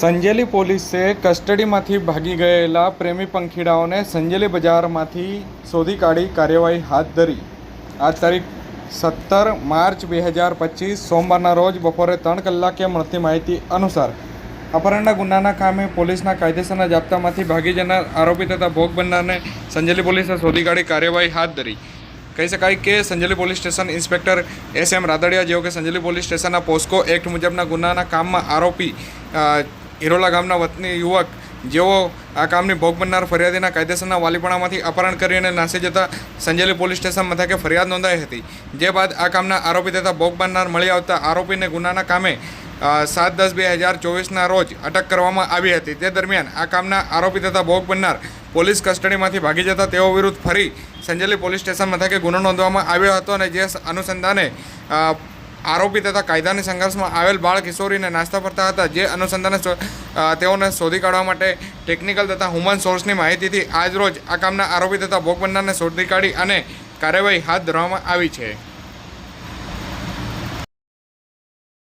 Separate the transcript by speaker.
Speaker 1: સંજેલી પોલીસે કસ્ટડીમાંથી ભાગી ગયેલા પ્રેમી પંખીડાઓને સંજેલી બજારમાંથી શોધી કાઢી કાર્યવાહી હાથ ધરી। આજ તારીખ 17 માર્ચ 2025 સોમવારના રોજ બપોરે 3 કલાકે મળતી માહિતી અનુસાર અપહરણના ગુનાના કામે પોલીસના કાયદેસરના જાપ્તામાંથી ભાગી જનાર આરોપી તથા ભોગ બનનારને સંજેલી પોલીસે શોધી કાઢી કાર્યવાહી હાથ ધરી। કહી શકાય કે Sanjeli police station inspector SM Radadiya જેઓ કે સંજેલી પોલીસ સ્ટેશનના પોસ્કો એક્ટ મુજબના ગુનાના કામમાં આરોપી હિરોલા ગામના વતની યુવક જેઓ આ કામની ભોગ બનનાર ફરિયાદીના કાયદેસરના વાલીપણામાંથી અપહરણ કરી અને નાસી જતા સંજેલી પોલીસ સ્ટેશન મથકે ફરિયાદ નોંધાઈ હતી। જે બાદ આ કામના આરોપી તથા ભોગ બનનાર મળી આવતા આરોપીને ગુનાના કામે 7/10/2024ના રોજ અટક કરવામાં આવી હતી। તે દરમિયાન આ કામના આરોપી તથા ભોગ બનનાર પોલીસ કસ્ટડીમાંથી ભાગી જતા તેઓ વિરુદ્ધ ફરી સંજેલી પોલીસ સ્ટેશન મથકે ગુનો નોંધવામાં આવ્યો હતો અને જે અનુસંધાને આરોપી તથા કાયદાની સંઘર્ષમાં આવેલ બાળ કિશોરીને નાસ્તા ફરતા હતા। જે અનુસંધાને તેઓને શોધી કાઢવા માટે ટેકનિકલ તથા હ્યુમન સોર્સની માહિતીથી આજરોજ આ કામના આરોપી તથા ભોગ બનનારને શોધી કાઢી અને કાર્યવાહી હાથ ધરવામાં આવી છે।